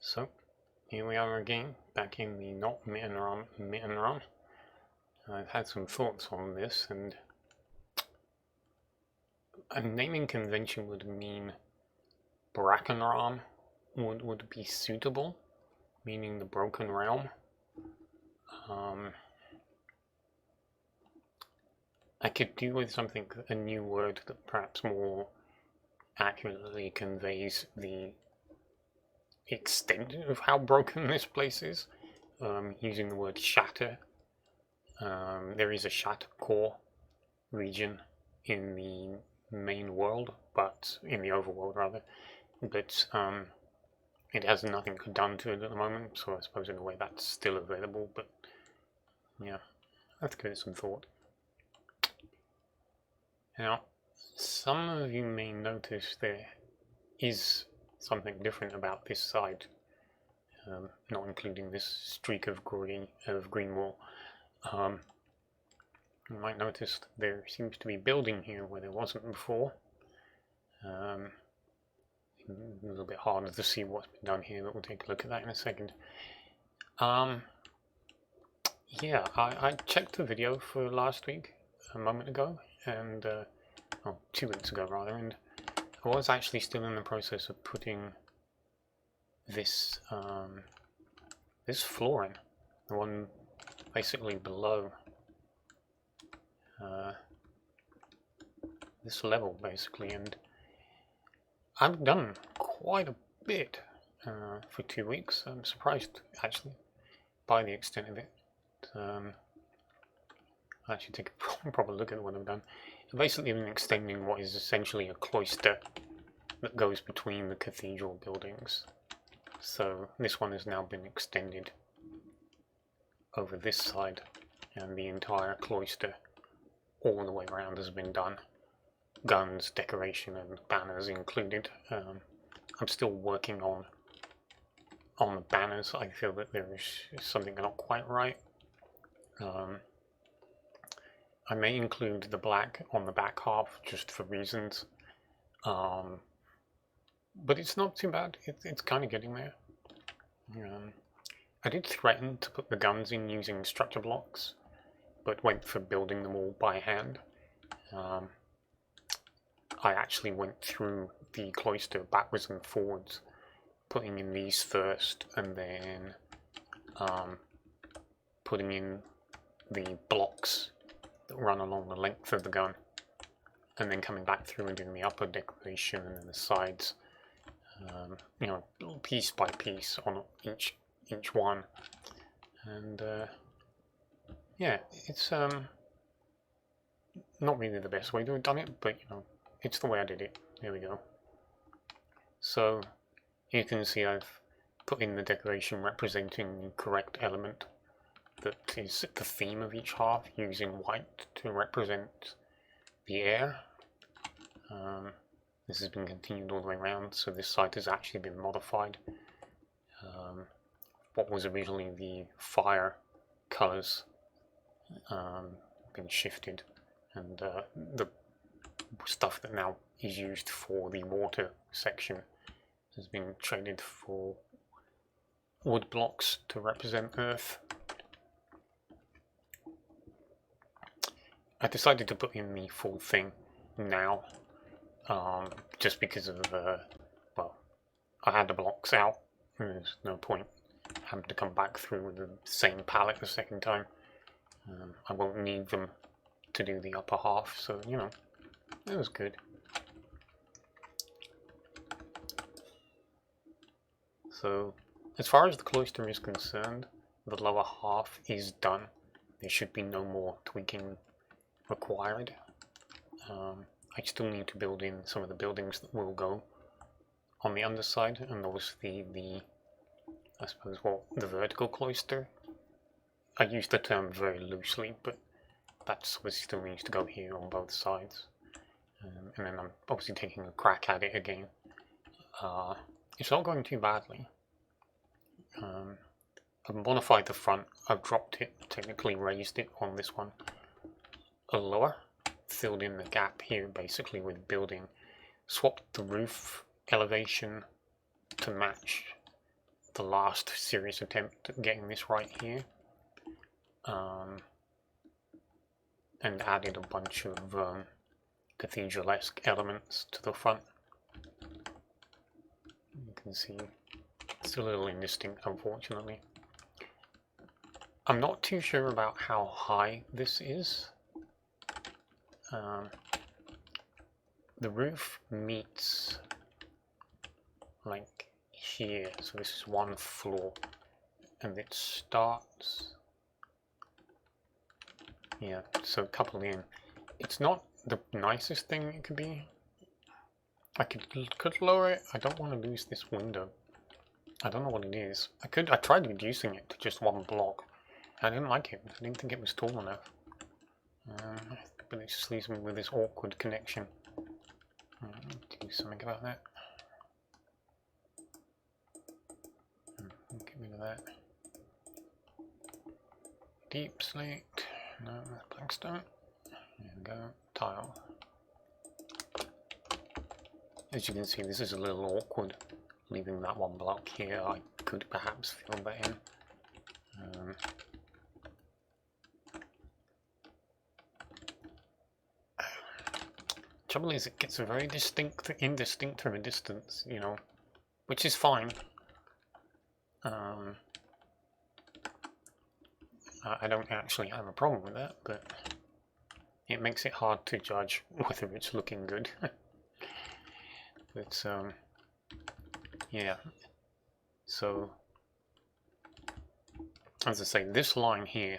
So, here we are again, back in the not Mittenrahm. I've had some thoughts on this, and a naming convention would mean Brackenrahm would be suitable, meaning the broken realm. I could do with something, a new word that perhaps more accurately conveys the extent of how broken this place is, using the word shatter. There is a shatter core region in the main world, but in the overworld rather, but it has nothing done to it at the moment, so I suppose in a way that's still available, but yeah, let's give it some thought. Now, some of you may notice there is something different about this side, not including this streak of green wall. You might notice there seems to be building here where there wasn't before. A little bit harder to see what's been done here, but we'll take a look at that in a second. Yeah, I checked the video for last week, a moment ago, and well, 2 weeks ago rather, and I was actually still in the process of putting this this floor in, the one basically below this level basically, and I've done quite a bit for 2 weeks. I'm surprised actually by the extent of it. I'll actually take a proper look at what I've done. I've basically been extending what is essentially a cloister that goes between the cathedral buildings. So this one has now been extended over this side, and the entire cloister all the way around has been done. Guns, decoration and banners included. I'm still working on the banners. I feel that there is something not quite right. I may include the black on the back half just for reasons, but it's not too bad. It's kind of getting there. I did threaten to put the guns in using structure blocks, but went for building them all by hand. I actually went through the cloister backwards and forwards, putting in these first, and then putting in the blocks that run along the length of the gun, and then coming back through and doing the upper decoration and then the sides, you know, piece by piece on each one. And yeah, it's not really the best way to have done it, but you know, it's the way I did it. There we go. So you can see I've put in the decoration representing the correct element that is the theme of each half, using white to represent the air. This has been continued all the way around, so this site has actually been modified. What was originally the fire colours been shifted, and the stuff that now is used for the water section has been traded for wood blocks to represent earth. I decided to put in the full thing now, just because of, well, I had the blocks out, and there's no point having to come back through with the same palette the second time. I won't need them to do the upper half, so, you know, it was good. So, as far as the cloister is concerned, the lower half is done. There should be no more tweaking required. I still need to build in some of the buildings that will go on the underside, and obviously the, I suppose, well, the vertical cloister. I use the term very loosely, but that's obviously still needs to go here on both sides. And then I'm obviously taking a crack at it again. It's not going too badly. I've modified the front. I've dropped it, technically raised it on this one a lower, filled in the gap here basically with building, swapped the roof elevation to match the last serious attempt at getting this right here. And added a bunch of cathedral-esque elements to the front. You can see it's a little indistinct, unfortunately. I'm not too sure about how high this is. The roof meets like here, so this is one floor, and it starts, yeah, so a couple in. It's not the nicest thing it could be. I could lower it. I don't want to lose this window. I don't know what it is. I tried reducing it to just one block. I didn't like it. I didn't think it was tall enough. But it just leaves me with this awkward connection. Do something about that. Get rid of that. Deep slate. No, blackstone. There we go. Tile. As you can see, this is a little awkward. Leaving that one block here, I could perhaps fill that in. Trouble is, it gets very indistinct from a distance, you know, which is fine. I don't actually have a problem with that, but it makes it hard to judge whether it's looking good. But yeah. So, as I say, this line here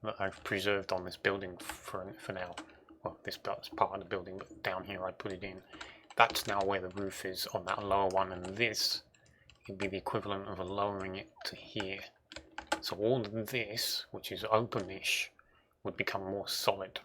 that I've preserved on this building for now. Well, this part's part of the building, but down here I put it in. That's now where the roof is on that lower one, and this would be the equivalent of lowering it to here. So all of this, which is open-ish, would become more solid.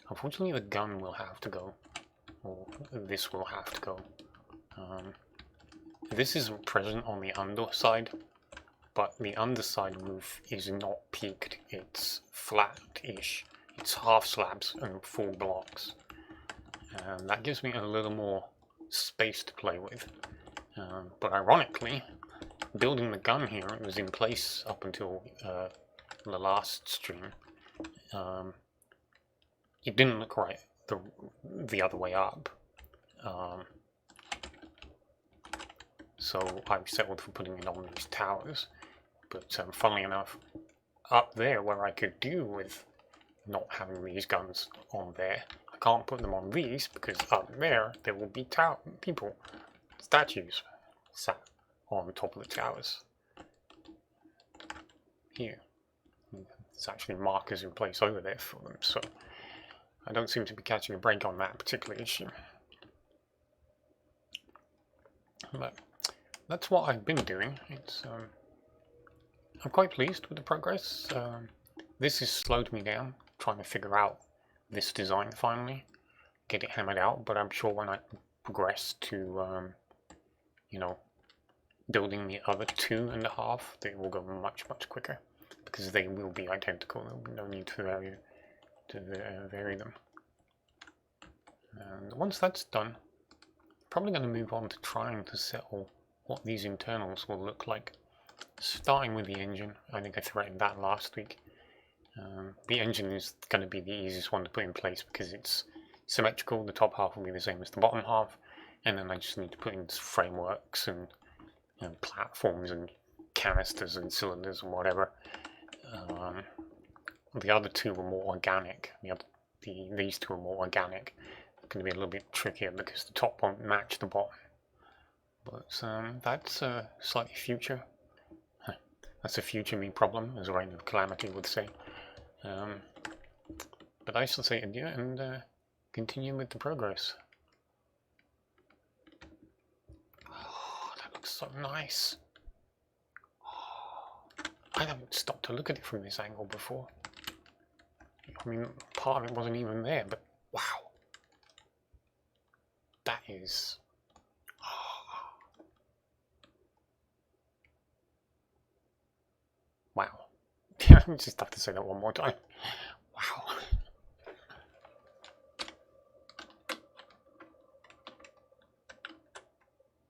Unfortunately, the gun will have to go, or this will have to go. This isn't present on the underside, but the underside roof is not peaked. It's flat-ish. It's half slabs and full blocks. That gives me a little more space to play with. But ironically, building the gun here, it was in place up until the last stream. It didn't look right the other way up. So I settled for putting it on these towers. But funnily enough, up there where I could do with not having these guns on there, I can't put them on these because up there will be people, statues, sat on top of the towers. Here. There's actually markers in place over there for them, so I don't seem to be catching a break on that particular issue. But that's what I've been doing. It's I'm quite pleased with the progress. This has slowed me down, trying to figure out this design finally, get it hammered out, but I'm sure when I progress to, you know, building the other 2.5, they will go much, much quicker, because they will be identical. There will be no need to vary them. And once that's done, probably going to move on to trying to settle what these internals will look like. Starting with the engine, I think I threatened that last week. The engine is going to be the easiest one to put in place because it's symmetrical. The top half will be the same as the bottom half, and then I just need to put in frameworks and platforms and canisters and cylinders and whatever. The other two are more organic. These two are more organic. It's going to be a little bit trickier because the top won't match the bottom. But that's slightly future. That's a future me problem, as Reign of Calamity would say. But I shall say adieu and continue with the progress. Oh, that looks so nice. Oh, I haven't stopped to look at it from this angle before. I mean, part of it wasn't even there, but wow. That is... Wow. I just have to say that one more time. Wow.